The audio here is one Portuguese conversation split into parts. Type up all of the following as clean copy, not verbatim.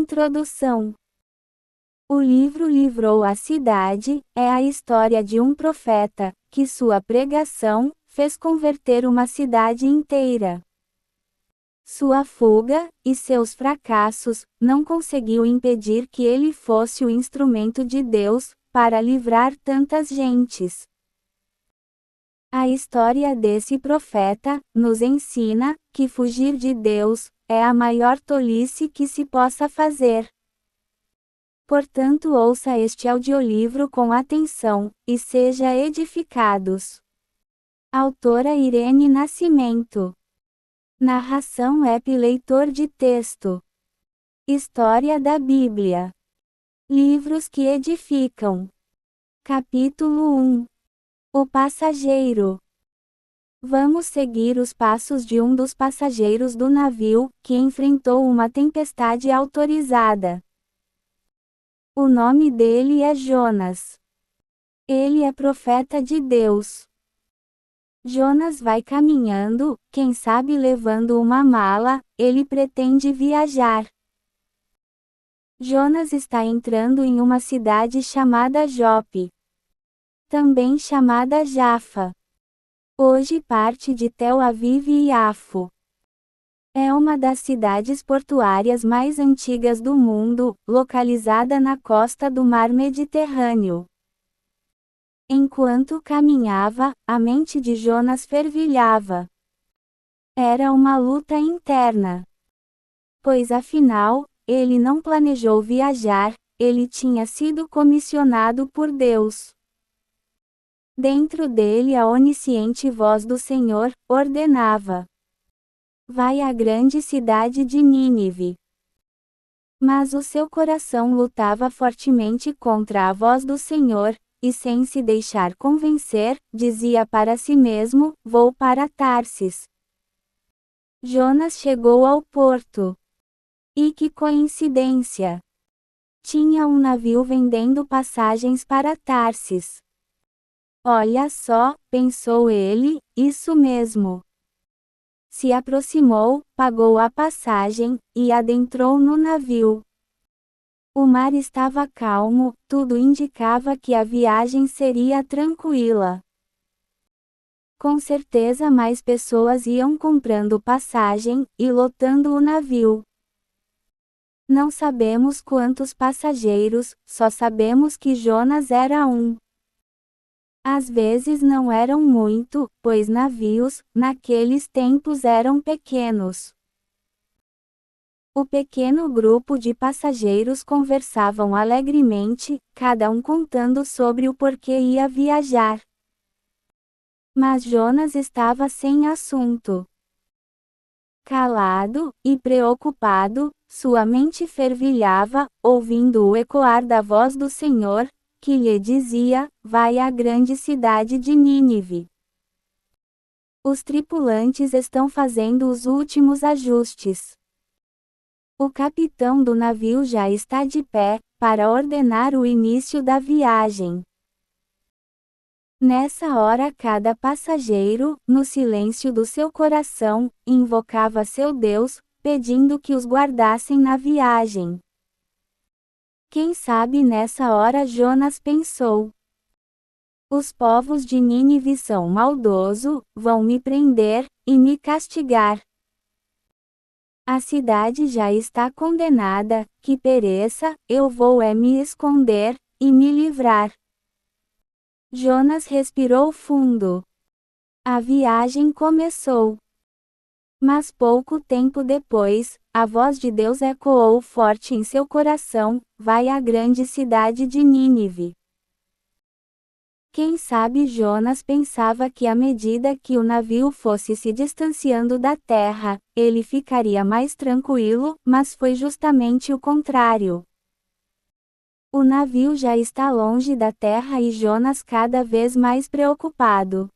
Introdução. O livro Livrou a Cidade é a história de um profeta, que sua pregação fez converter uma cidade inteira. Sua fuga e seus fracassos não conseguiu impedir que ele fosse o instrumento de Deus para livrar tantas gentes. A história desse profeta nos ensina que fugir de Deus é a maior tolice que se possa fazer. Portanto, ouça este audiolivro com atenção, e seja edificados. Autora Irene Nascimento. Narração Ep Leitor de texto. História da Bíblia. Livros que edificam. Capítulo 1. O passageiro. Vamos seguir os passos de um dos passageiros do navio, que enfrentou uma tempestade autorizada. O nome dele é Jonas. Ele é profeta de Deus. Jonas vai caminhando, quem sabe levando uma mala, ele pretende viajar. Jonas está entrando em uma cidade chamada Jope, também chamada Jafa. Hoje parte de Tel Aviv e Yafo. É uma das cidades portuárias mais antigas do mundo, localizada na costa do Mar Mediterrâneo. Enquanto caminhava, a mente de Jonas fervilhava. Era uma luta interna. Pois afinal, ele não planejou viajar, ele tinha sido comissionado por Deus. Dentro dele a onisciente voz do Senhor ordenava: vai à grande cidade de Nínive. Mas o seu coração lutava fortemente contra a voz do Senhor, e sem se deixar convencer, dizia para si mesmo: vou para Tarsis. Jonas chegou ao porto. E que coincidência! Tinha um navio vendendo passagens para Tarsis. Olha só, pensou ele, isso mesmo. Se aproximou, pagou a passagem, e adentrou no navio. O mar estava calmo, tudo indicava que a viagem seria tranquila. Com certeza mais pessoas iam comprando passagem, e lotando o navio. Não sabemos quantos passageiros, só sabemos que Jonas era um. Às vezes não eram muito, pois navios, naqueles tempos eram pequenos. O pequeno grupo de passageiros conversavam alegremente, cada um contando sobre o porquê ia viajar. Mas Jonas estava sem assunto. Calado e preocupado, sua mente fervilhava, ouvindo o ecoar da voz do Senhor, que lhe dizia: vai à grande cidade de Nínive. Os tripulantes estão fazendo os últimos ajustes. O capitão do navio já está de pé, para ordenar o início da viagem. Nessa hora cada passageiro, no silêncio do seu coração, invocava seu Deus, pedindo que os guardassem na viagem. Quem sabe nessa hora Jonas pensou: os povos de Nínive são maldosos, vão me prender e me castigar. A cidade já está condenada, que pereça, eu vou me esconder e me livrar. Jonas respirou fundo. A viagem começou. Mas pouco tempo depois, a voz de Deus ecoou forte em seu coração: vai à grande cidade de Nínive. Quem sabe Jonas pensava que à medida que o navio fosse se distanciando da terra, ele ficaria mais tranquilo, mas foi justamente o contrário. O navio já está longe da terra e Jonas cada vez mais preocupado.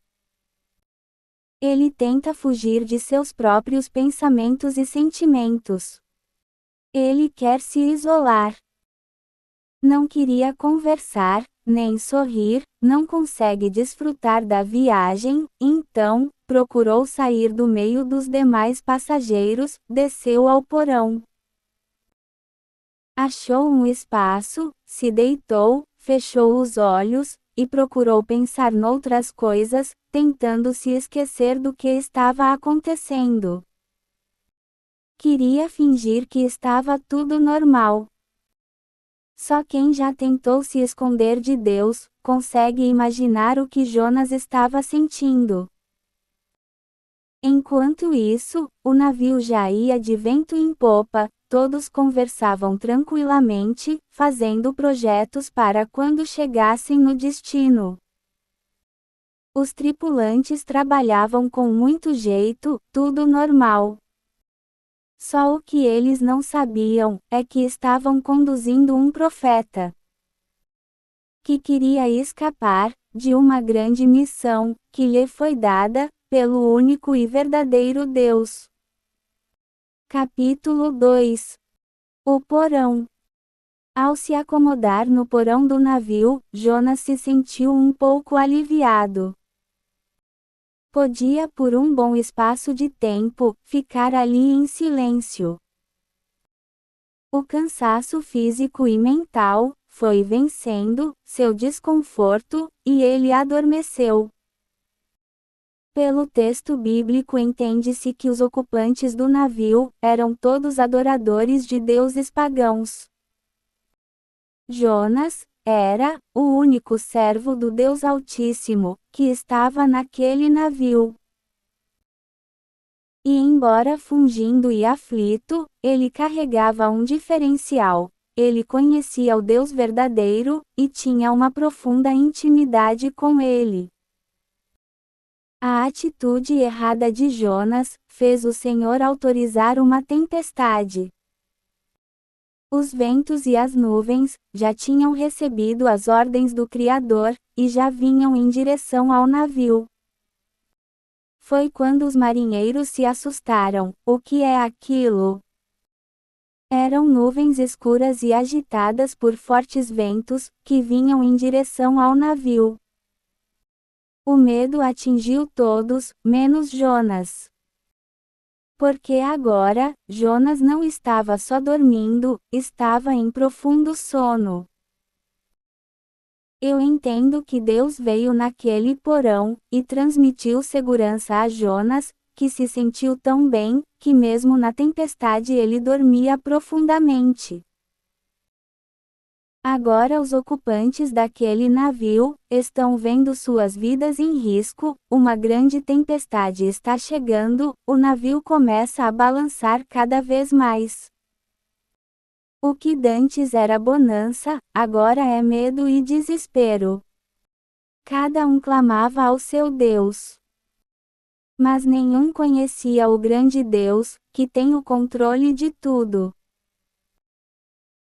Ele tenta fugir de seus próprios pensamentos e sentimentos. Ele quer se isolar. Não queria conversar, nem sorrir, não consegue desfrutar da viagem, então, procurou sair do meio dos demais passageiros, desceu ao porão. Achou um espaço, se deitou, fechou os olhos, e procurou pensar noutras coisas, tentando se esquecer do que estava acontecendo. Queria fingir que estava tudo normal. Só quem já tentou se esconder de Deus, consegue imaginar o que Jonas estava sentindo. Enquanto isso, o navio já ia de vento em popa, todos conversavam tranquilamente, fazendo projetos para quando chegassem no destino. Os tripulantes trabalhavam com muito jeito, tudo normal. Só o que eles não sabiam é que estavam conduzindo um profeta que queria escapar de uma grande missão que lhe foi dada pelo único e verdadeiro Deus. Capítulo 2. O porão. Ao se acomodar no porão do navio, Jonas se sentiu um pouco aliviado. Podia por um bom espaço de tempo ficar ali em silêncio. O cansaço físico e mental foi vencendo seu desconforto, e ele adormeceu. Pelo texto bíblico entende-se que os ocupantes do navio eram todos adoradores de deuses pagãos. Jonas era o único servo do Deus Altíssimo que estava naquele navio. E embora fungindo e aflito, ele carregava um diferencial. Ele conhecia o Deus verdadeiro, e tinha uma profunda intimidade com ele. A atitude errada de Jonas fez o Senhor autorizar uma tempestade. Os ventos e as nuvens já tinham recebido as ordens do Criador, e já vinham em direção ao navio. Foi quando os marinheiros se assustaram. O que é aquilo? Eram nuvens escuras e agitadas por fortes ventos, que vinham em direção ao navio. O medo atingiu todos, menos Jonas. Porque agora, Jonas não estava só dormindo, estava em profundo sono. Eu entendo que Deus veio naquele porão, e transmitiu segurança a Jonas, que se sentiu tão bem, que mesmo na tempestade ele dormia profundamente. Agora os ocupantes daquele navio estão vendo suas vidas em risco, uma grande tempestade está chegando, o navio começa a balançar cada vez mais. O que dantes era bonança, agora é medo e desespero. Cada um clamava ao seu Deus. Mas nenhum conhecia o grande Deus, que tem o controle de tudo.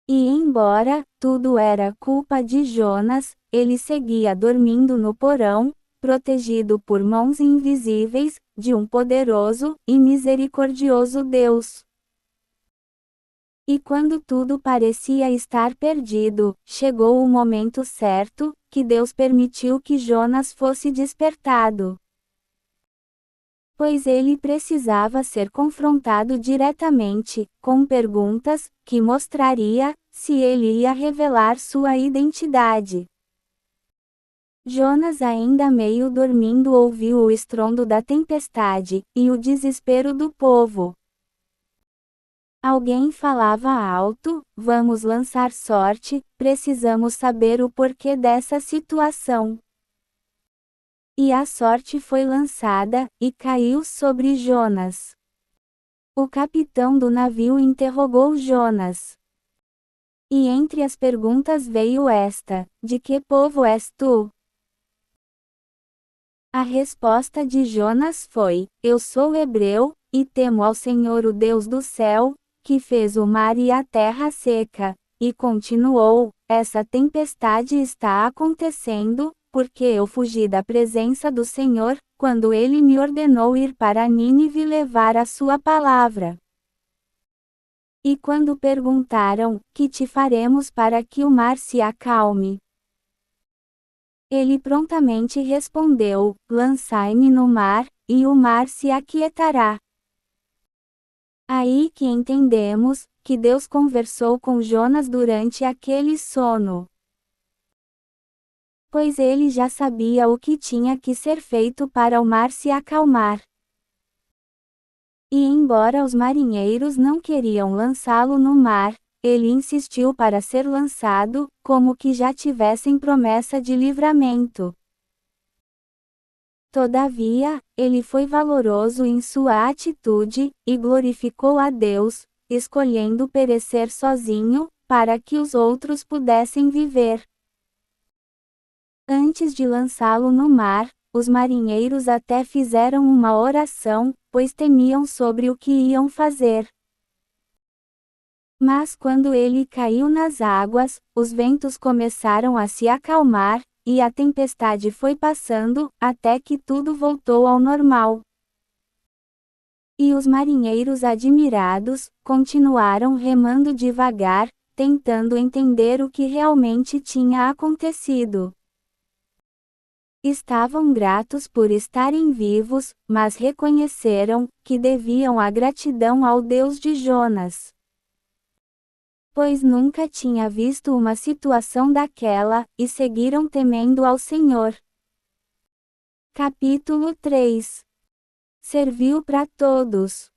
E embora tudo era culpa de Jonas, ele seguia dormindo no porão, protegido por mãos invisíveis, de um poderoso e misericordioso Deus. E quando tudo parecia estar perdido, chegou o momento certo, que Deus permitiu que Jonas fosse despertado. Pois ele precisava ser confrontado diretamente, com perguntas, que mostraria se ele ia revelar sua identidade. Jonas, ainda meio dormindo, ouviu o estrondo da tempestade, e o desespero do povo. Alguém falava alto: vamos lançar sorte, precisamos saber o porquê dessa situação. E a sorte foi lançada, e caiu sobre Jonas. O capitão do navio interrogou Jonas. E entre as perguntas veio esta: de que povo és tu? A resposta de Jonas foi: eu sou hebreu, e temo ao Senhor, o Deus do céu, que fez o mar e a terra seca. E continuou: essa tempestade está acontecendo, porque eu fugi da presença do Senhor, quando ele me ordenou ir para Nínive levar a sua palavra. E quando perguntaram: que te faremos para que o mar se acalme? Ele prontamente respondeu: lançai-me no mar, e o mar se aquietará. Aí que entendemos que Deus conversou com Jonas durante aquele sono. Pois ele já sabia o que tinha que ser feito para o mar se acalmar. E embora os marinheiros não queriam lançá-lo no mar, ele insistiu para ser lançado, como que já tivessem promessa de livramento. Todavia, ele foi valoroso em sua atitude, e glorificou a Deus, escolhendo perecer sozinho, para que os outros pudessem viver. Antes de lançá-lo no mar, os marinheiros até fizeram uma oração, pois temiam sobre o que iam fazer. Mas quando ele caiu nas águas, os ventos começaram a se acalmar, e a tempestade foi passando, até que tudo voltou ao normal. E os marinheiros admirados, continuaram remando devagar, tentando entender o que realmente tinha acontecido. Estavam gratos por estarem vivos, mas reconheceram que deviam a gratidão ao Deus de Jonas. Pois nunca tinha visto uma situação daquela, e seguiram temendo ao Senhor. Capítulo 3. Serviu para todos.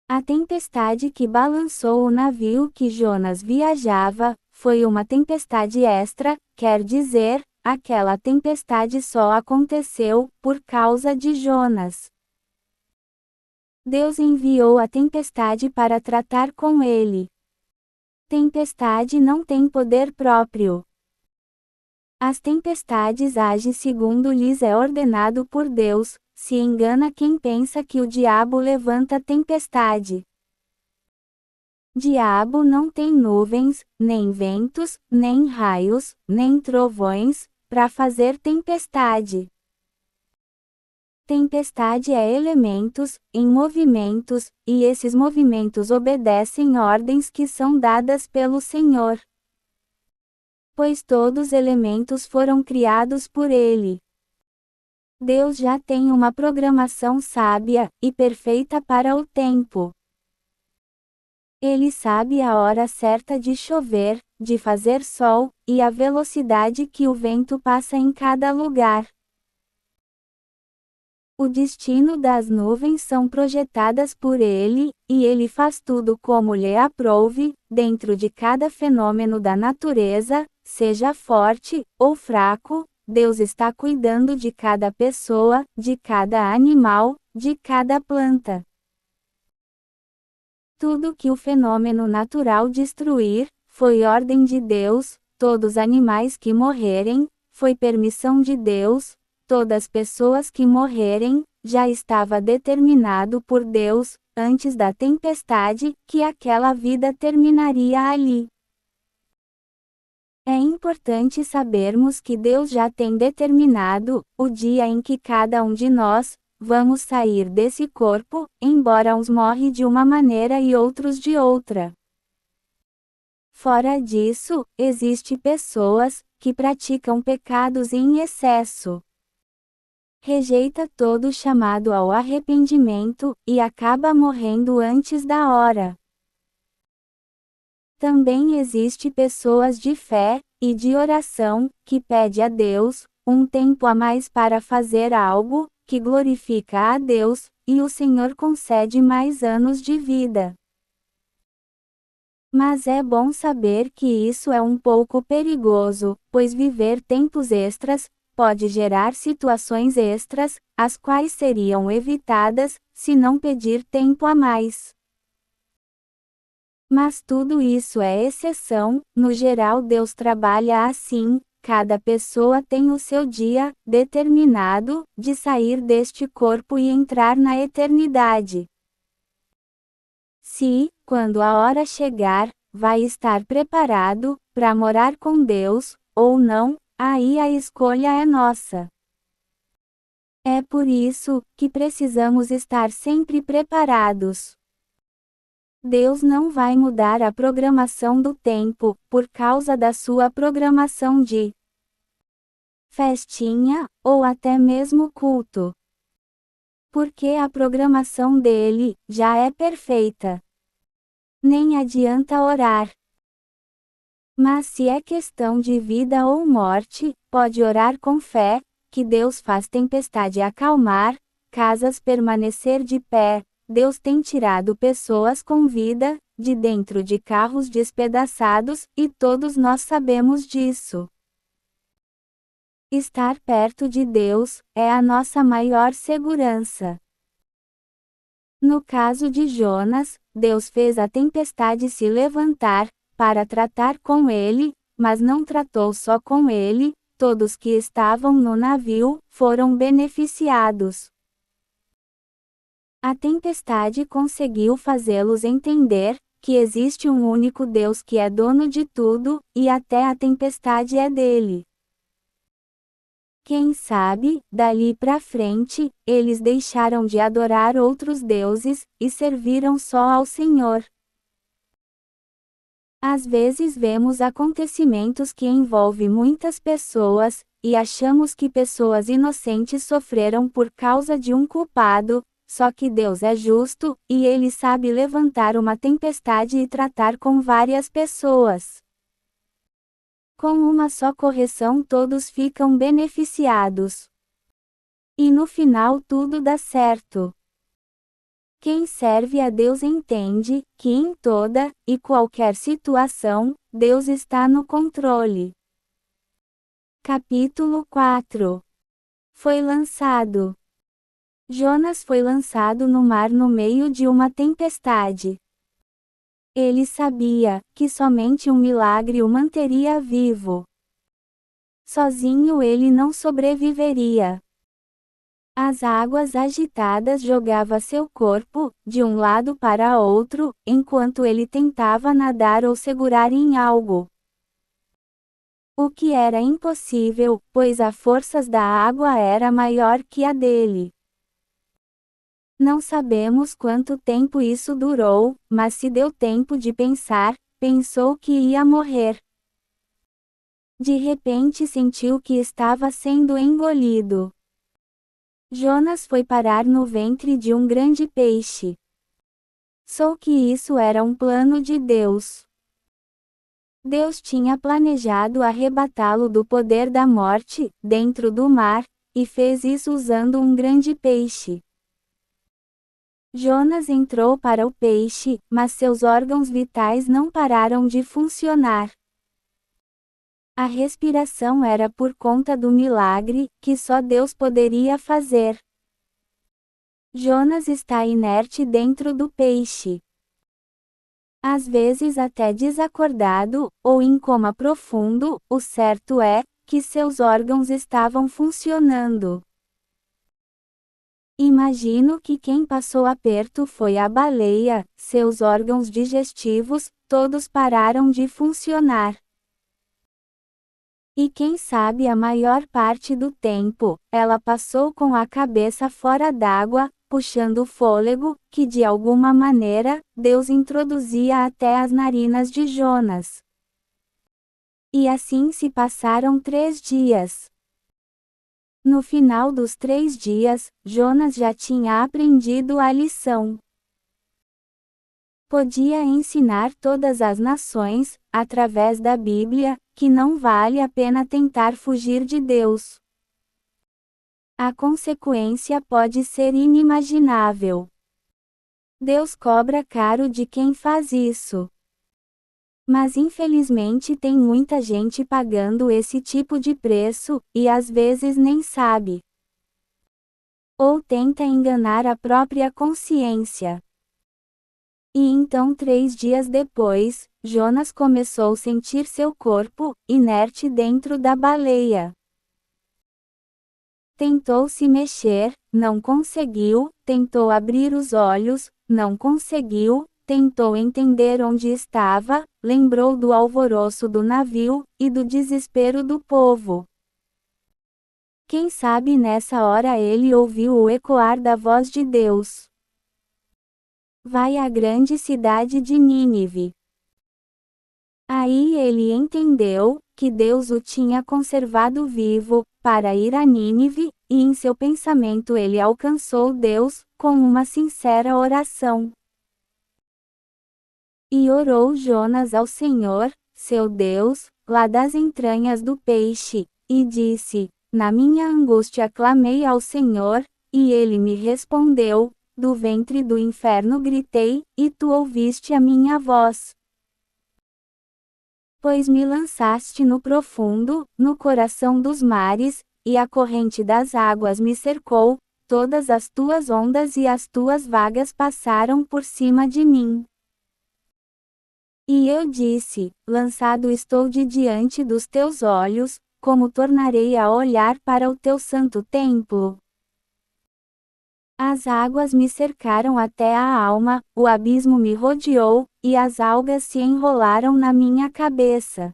A tempestade que balançou o navio que Jonas viajava, foi uma tempestade extra, quer dizer, aquela tempestade só aconteceu por causa de Jonas. Deus enviou a tempestade para tratar com ele. Tempestade não tem poder próprio. As tempestades agem segundo lhes é ordenado por Deus, se engana quem pensa que o diabo levanta tempestade. Diabo não tem nuvens, nem ventos, nem raios, nem trovões, para fazer tempestade. Tempestade é elementos, em movimentos, e esses movimentos obedecem ordens que são dadas pelo Senhor. Pois todos os elementos foram criados por Ele. Deus já tem uma programação sábia e perfeita para o tempo. Ele sabe a hora certa de chover, de fazer sol, e a velocidade que o vento passa em cada lugar. O destino das nuvens são projetadas por ele, e ele faz tudo como lhe aprouve, dentro de cada fenômeno da natureza, seja forte ou fraco, Deus está cuidando de cada pessoa, de cada animal, de cada planta. Tudo que o fenômeno natural destruir, foi ordem de Deus, todos os animais que morrerem, foi permissão de Deus, todas as pessoas que morrerem, já estava determinado por Deus, antes da tempestade, que aquela vida terminaria ali. É importante sabermos que Deus já tem determinado o dia em que cada um de nós vamos sair desse corpo, embora uns morrem de uma maneira e outros de outra. Fora disso, existem pessoas que praticam pecados em excesso. Rejeita todo chamado ao arrependimento e acaba morrendo antes da hora. Também existe pessoas de fé e de oração que pede a Deus um tempo a mais para fazer algo que glorifica a Deus, e o Senhor concede mais anos de vida. Mas é bom saber que isso é um pouco perigoso, pois viver tempos extras pode gerar situações extras, as quais seriam evitadas se não pedir tempo a mais. Mas tudo isso é exceção, no geral Deus trabalha assim, cada pessoa tem o seu dia determinado de sair deste corpo e entrar na eternidade. Se, quando a hora chegar, vai estar preparado para morar com Deus, ou não, aí a escolha é nossa. É por isso que precisamos estar sempre preparados. Deus não vai mudar a programação do tempo, por causa da sua programação de festinha, ou até mesmo culto. Porque a programação dele já é perfeita. Nem adianta orar. Mas se é questão de vida ou morte, pode orar com fé, que Deus faz tempestade acalmar, casas permanecer de pé. Deus tem tirado pessoas com vida, de dentro de carros despedaçados, e todos nós sabemos disso. Estar perto de Deus é a nossa maior segurança. No caso de Jonas, Deus fez a tempestade se levantar, para tratar com ele, mas não tratou só com ele, todos que estavam no navio foram beneficiados. A tempestade conseguiu fazê-los entender que existe um único Deus que é dono de tudo, e até a tempestade é dele. Quem sabe, dali para frente, eles deixaram de adorar outros deuses, e serviram só ao Senhor. Às vezes vemos acontecimentos que envolvem muitas pessoas, e achamos que pessoas inocentes sofreram por causa de um culpado, só que Deus é justo, e Ele sabe levantar uma tempestade e tratar com várias pessoas. Com uma só correção todos ficam beneficiados. E no final tudo dá certo. Quem serve a Deus entende que em toda e qualquer situação, Deus está no controle. Capítulo 4. Foi lançado. Jonas foi lançado no mar no meio de uma tempestade. Ele sabia que somente um milagre o manteria vivo. Sozinho ele não sobreviveria. As águas agitadas jogavam seu corpo, de um lado para outro, enquanto ele tentava nadar ou segurar em algo. O que era impossível, pois as forças da água era maior que a dele. Não sabemos quanto tempo isso durou, mas se deu tempo de pensar, pensou que ia morrer. De repente sentiu que estava sendo engolido. Jonas foi parar no ventre de um grande peixe. Só que isso era um plano de Deus. Deus tinha planejado arrebatá-lo do poder da morte, dentro do mar, e fez isso usando um grande peixe. Jonas entrou para o peixe, mas seus órgãos vitais não pararam de funcionar. A respiração era por conta do milagre, que só Deus poderia fazer. Jonas está inerte dentro do peixe. Às vezes até desacordado, ou em coma profundo, o certo é, que seus órgãos estavam funcionando. Imagino que quem passou aperto foi a baleia, seus órgãos digestivos, todos pararam de funcionar. E quem sabe a maior parte do tempo, ela passou com a cabeça fora d'água, puxando o fôlego, que de alguma maneira, Deus introduzia até as narinas de Jonas. E assim se passaram 3 dias. No final dos 3 dias, Jonas já tinha aprendido a lição. Podia ensinar todas as nações, através da Bíblia, que não vale a pena tentar fugir de Deus. A consequência pode ser inimaginável. Deus cobra caro de quem faz isso. Mas infelizmente tem muita gente pagando esse tipo de preço, e às vezes nem sabe. Ou tenta enganar a própria consciência. E então 3 dias depois, Jonas começou a sentir seu corpo, inerte dentro da baleia. Tentou se mexer, não conseguiu, tentou abrir os olhos, não conseguiu, tentou entender onde estava, lembrou do alvoroço do navio, e do desespero do povo. Quem sabe nessa hora ele ouviu o ecoar da voz de Deus. Vai à grande cidade de Nínive. Aí ele entendeu que Deus o tinha conservado vivo, para ir a Nínive, e em seu pensamento ele alcançou Deus, com uma sincera oração. E orou Jonas ao Senhor, seu Deus, lá das entranhas do peixe, e disse: Na minha angústia clamei ao Senhor, e ele me respondeu, do ventre do inferno gritei, e tu ouviste a minha voz. Pois me lançaste no profundo, no coração dos mares, e a corrente das águas me cercou, todas as tuas ondas e as tuas vagas passaram por cima de mim. E eu disse: Lançado estou de diante dos teus olhos, como tornarei a olhar para o teu santo templo? As águas me cercaram até a alma, o abismo me rodeou, e as algas se enrolaram na minha cabeça.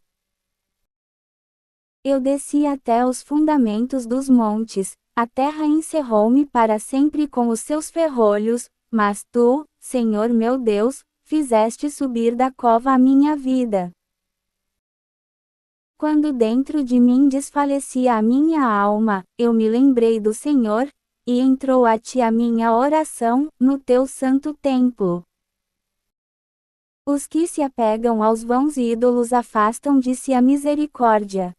Eu desci até os fundamentos dos montes, a terra encerrou-me para sempre com os seus ferrolhos, mas tu, Senhor meu Deus, fizeste subir da cova a minha vida. Quando dentro de mim desfalecia a minha alma, eu me lembrei do Senhor, e entrou a ti a minha oração, no teu santo templo. Os que se apegam aos vãos ídolos afastam de si a misericórdia.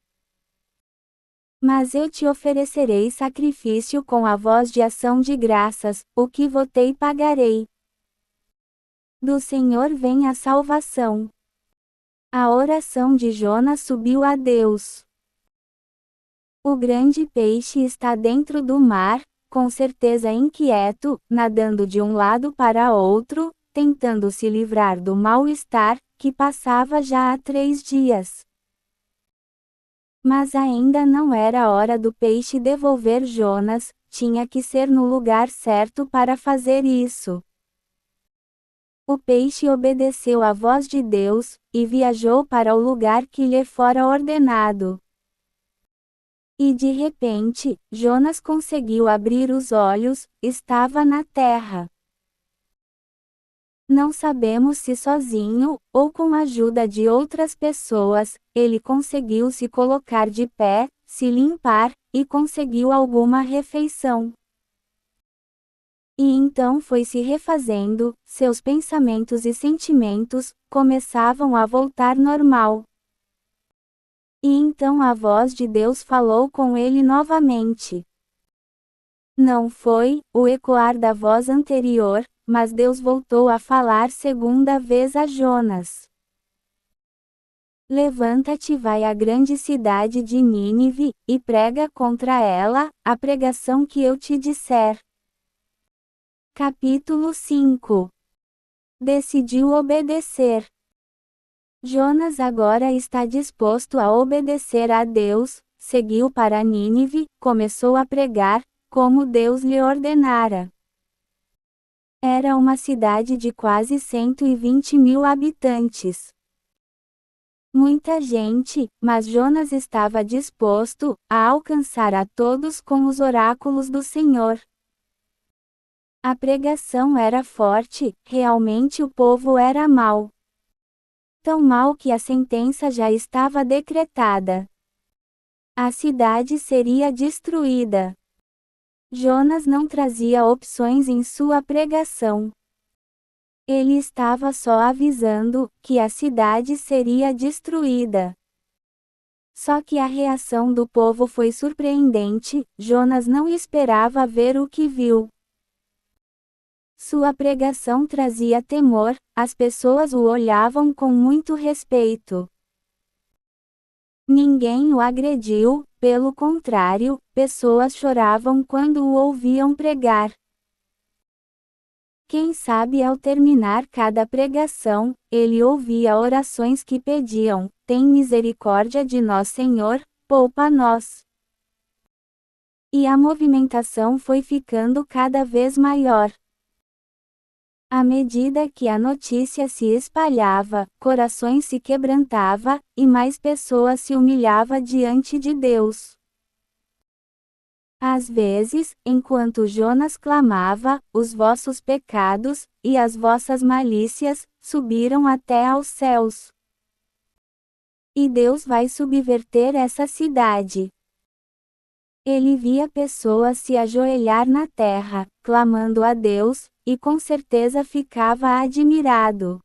Mas eu te oferecerei sacrifício com a voz de ação de graças, o que votei pagarei. Do Senhor vem a salvação. A oração de Jonas subiu a Deus. O grande peixe está dentro do mar, com certeza inquieto, nadando de um lado para outro, tentando se livrar do mal-estar, que passava já há 3 dias. Mas ainda não era hora do peixe devolver Jonas, tinha que ser no lugar certo para fazer isso. O peixe obedeceu à voz de Deus, e viajou para o lugar que lhe fora ordenado. E de repente, Jonas conseguiu abrir os olhos, estava na terra. Não sabemos se sozinho, ou com a ajuda de outras pessoas, ele conseguiu se colocar de pé, se limpar, e conseguiu alguma refeição. E então foi se refazendo, seus pensamentos e sentimentos começavam a voltar normal. E então a voz de Deus falou com ele novamente. Não foi o ecoar da voz anterior, mas Deus voltou a falar segunda vez a Jonas. Levanta-te e vai à grande cidade de Nínive, e prega contra ela, a pregação que eu te disser. Capítulo 5. Decidiu obedecer. Jonas agora está disposto a obedecer a Deus, seguiu para Nínive, começou a pregar, como Deus lhe ordenara. Era uma cidade de quase 120.000 habitantes. Muita gente, mas Jonas estava disposto a alcançar a todos com os oráculos do Senhor. A pregação era forte, realmente o povo era mau. Tão mau que a sentença já estava decretada. A cidade seria destruída. Jonas não trazia opções em sua pregação. Ele estava só avisando que a cidade seria destruída. Só que a reação do povo foi surpreendente, Jonas não esperava ver o que viu. Sua pregação trazia temor, as pessoas o olhavam com muito respeito. Ninguém o agrediu, pelo contrário, pessoas choravam quando o ouviam pregar. Quem sabe ao terminar cada pregação, ele ouvia orações que pediam: Tem misericórdia de nós, Senhor, poupa-nos. E a movimentação foi ficando cada vez maior. À medida que a notícia se espalhava, corações se quebrantava, e mais pessoas se humilhava diante de Deus. Às vezes, enquanto Jonas clamava, os vossos pecados, e as vossas malícias, subiram até aos céus. E Deus vai subverter essa cidade. Ele via pessoas se ajoelhar na terra, clamando a Deus, e com certeza ficava admirado.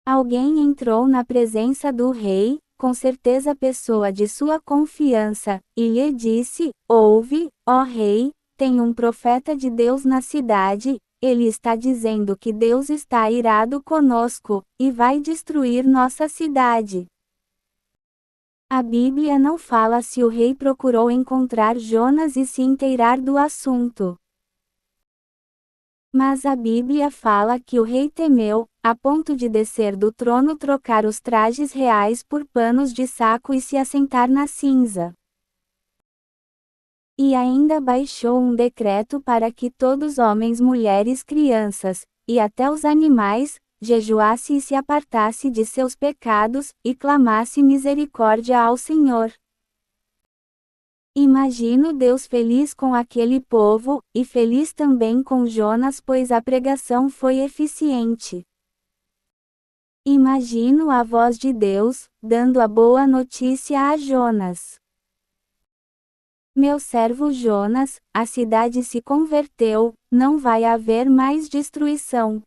Alguém entrou na presença do rei, com certeza pessoa de sua confiança, e lhe disse: Ouve, ó rei, tem um profeta de Deus na cidade, ele está dizendo que Deus está irado conosco, e vai destruir nossa cidade. A Bíblia não fala se o rei procurou encontrar Jonas e se inteirar do assunto. Mas a Bíblia fala que o rei temeu, a ponto de descer do trono, trocar os trajes reais por panos de saco e se assentar na cinza. E ainda baixou um decreto para que todos homens, mulheres, crianças, e até os animais, jejuasse e se apartasse de seus pecados, e clamasse misericórdia ao Senhor. Imagino Deus feliz com aquele povo, e feliz também com Jonas, pois a pregação foi eficiente. Imagino a voz de Deus, dando a boa notícia a Jonas. Meu servo Jonas, a cidade se converteu, não vai haver mais destruição.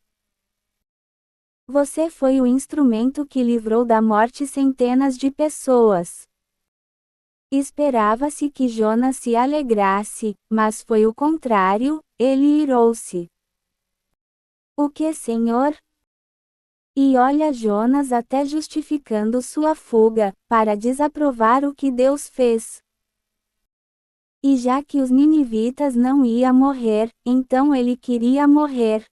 Você foi o instrumento que livrou da morte centenas de pessoas. Esperava-se que Jonas se alegrasse, mas foi o contrário, ele irou-se. O que, Senhor? E olha Jonas até justificando sua fuga, para desaprovar o que Deus fez. E já que os ninivitas não iam morrer, então ele queria morrer.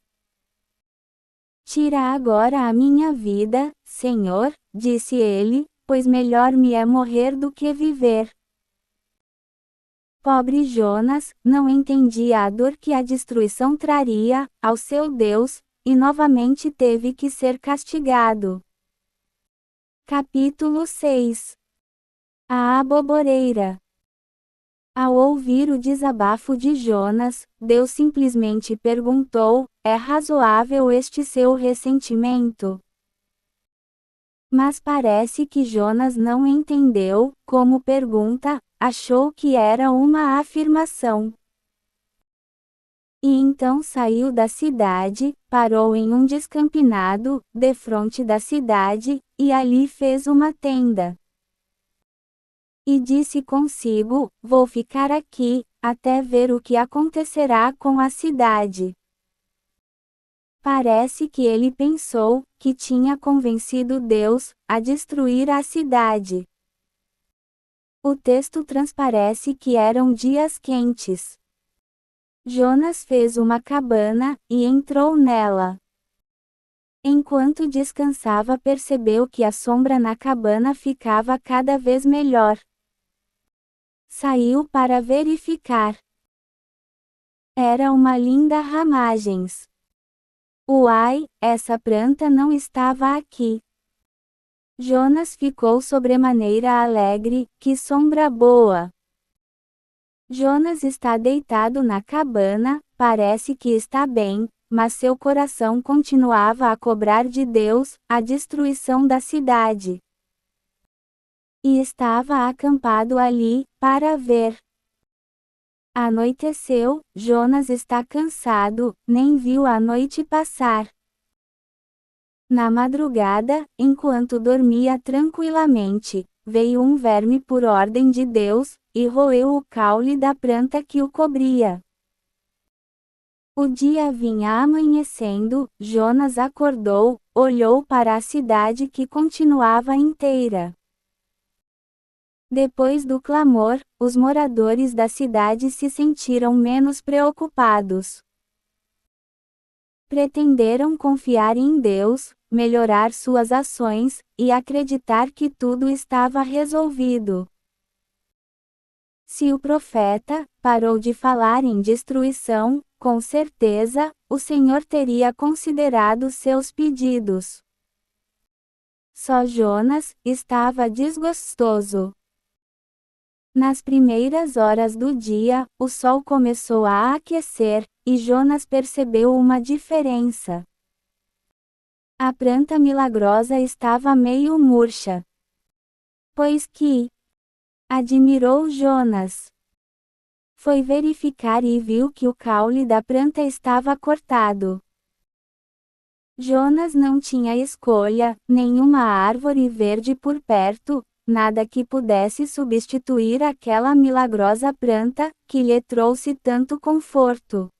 Tira agora a minha vida, Senhor, disse ele, pois melhor me é morrer do que viver. Pobre Jonas, não entendia a dor que a destruição traria ao seu Deus, e novamente teve que ser castigado. Capítulo 6. A aboboreira. Ao ouvir o desabafo de Jonas, Deus simplesmente perguntou: é razoável este seu ressentimento? Mas parece que Jonas não entendeu, como pergunta, achou que era uma afirmação. E então saiu da cidade, parou em um descampinado, defronte da cidade, e ali fez uma tenda. E disse consigo: vou ficar aqui, até ver o que acontecerá com a cidade. Parece que ele pensou que tinha convencido Deus a destruir a cidade. O texto transparece que eram dias quentes. Jonas fez uma cabana e entrou nela. Enquanto descansava, percebeu que a sombra na cabana ficava cada vez melhor. Saiu para verificar. Era uma linda ramagens. Uai, essa planta não estava aqui. Jonas ficou sobremaneira alegre, que sombra boa. Jonas está deitado na cabana, parece que está bem, mas seu coração continuava a cobrar de Deus a destruição da cidade. E estava acampado ali, para ver. Anoiteceu, Jonas está cansado, nem viu a noite passar. Na madrugada, enquanto dormia tranquilamente, veio um verme por ordem de Deus, e roeu o caule da planta que o cobria. O dia vinha amanhecendo, Jonas acordou, olhou para a cidade que continuava inteira. Depois do clamor, os moradores da cidade se sentiram menos preocupados. Pretenderam confiar em Deus, melhorar suas ações, e acreditar que tudo estava resolvido. Se o profeta parou de falar em destruição, com certeza, o Senhor teria considerado seus pedidos. Só Jonas estava desgostoso. Nas primeiras horas do dia, o sol começou a aquecer, e Jonas percebeu uma diferença. A planta milagrosa estava meio murcha. Pois que? Admirou Jonas. Foi verificar e viu que o caule da planta estava cortado. Jonas não tinha escolha, nenhuma árvore verde por perto, nada que pudesse substituir aquela milagrosa planta, que lhe trouxe tanto conforto.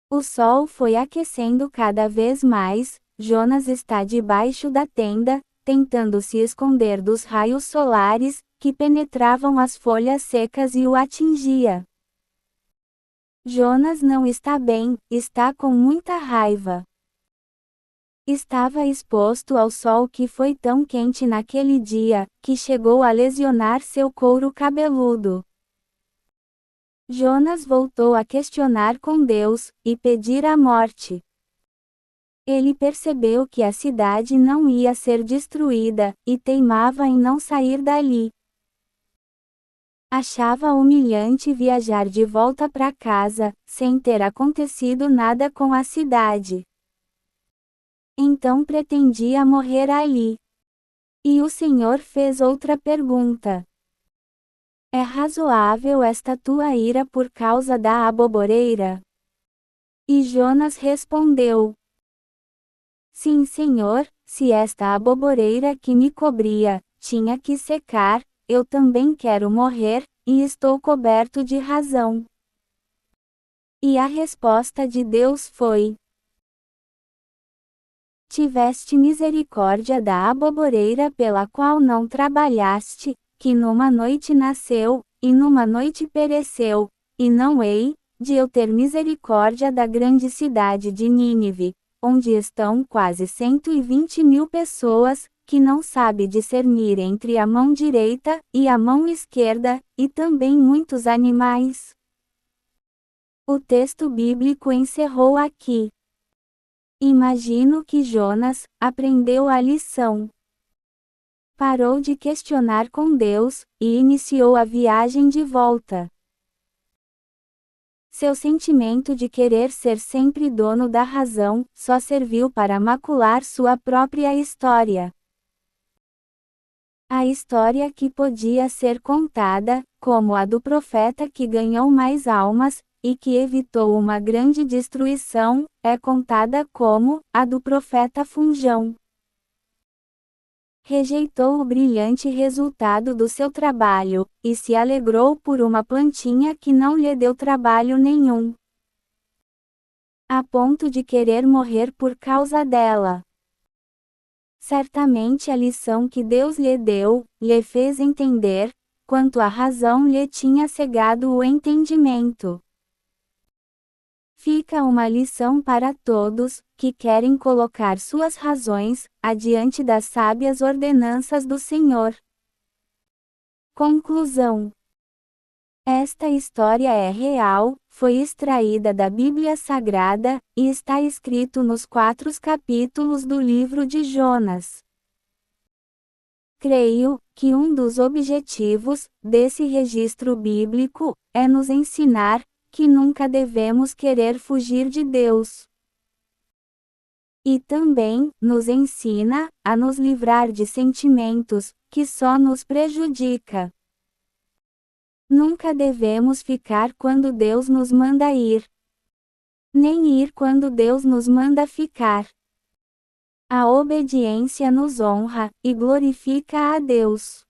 O sol foi aquecendo cada vez mais, Jonas está debaixo da tenda, tentando se esconder dos raios solares, que penetravam as folhas secas e o atingia. Jonas não está bem, está com muita raiva. Estava exposto ao sol que foi tão quente naquele dia, que chegou a lesionar seu couro cabeludo. Jonas voltou a questionar com Deus, e pedir a morte. Ele percebeu que a cidade não ia ser destruída, e teimava em não sair dali. Achava humilhante viajar de volta para casa, sem ter acontecido nada com a cidade. Então pretendia morrer ali. E o Senhor fez outra pergunta. É razoável esta tua ira por causa da aboboreira? E Jonas respondeu: Sim, Senhor, se esta aboboreira que me cobria, tinha que secar, eu também quero morrer, e estou coberto de razão. E a resposta de Deus foi: Tiveste misericórdia da aboboreira pela qual não trabalhaste, que numa noite nasceu, e numa noite pereceu, e não hei de eu ter misericórdia da grande cidade de Nínive, onde estão quase 120.000 pessoas, que não sabe discernir entre a mão direita e a mão esquerda, e também muitos animais. O texto bíblico encerrou aqui. Imagino que Jonas aprendeu a lição. Parou de questionar com Deus, e iniciou a viagem de volta. Seu sentimento de querer ser sempre dono da razão, só serviu para macular sua própria história. A história que podia ser contada, como a do profeta que ganhou mais almas, e que evitou uma grande destruição, é contada como a do profeta Funjão. Rejeitou o brilhante resultado do seu trabalho, e se alegrou por uma plantinha que não lhe deu trabalho nenhum. A ponto de querer morrer por causa dela. Certamente a lição que Deus lhe deu, lhe fez entender, quanto a razão lhe tinha cegado o entendimento. Fica uma lição para todos, que querem colocar suas razões, adiante das sábias ordenanças do Senhor. Conclusão. Esta história é real, foi extraída da Bíblia Sagrada, e está escrito nos 4 capítulos do livro de Jonas. Creio que um dos objetivos desse registro bíblico é nos ensinar que nunca devemos querer fugir de Deus. E também nos ensina a nos livrar de sentimentos que só nos prejudicam. Nunca devemos ficar quando Deus nos manda ir, nem ir quando Deus nos manda ficar. A obediência nos honra e glorifica a Deus.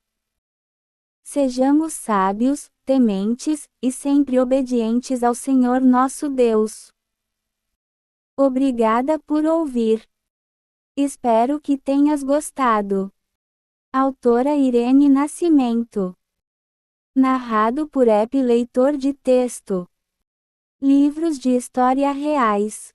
Sejamos sábios, tementes e sempre obedientes ao Senhor nosso Deus. Obrigada por ouvir. Espero que tenhas gostado. Autora Irene Nascimento. Narrado por App Leitor de Texto. Livros de História Reais.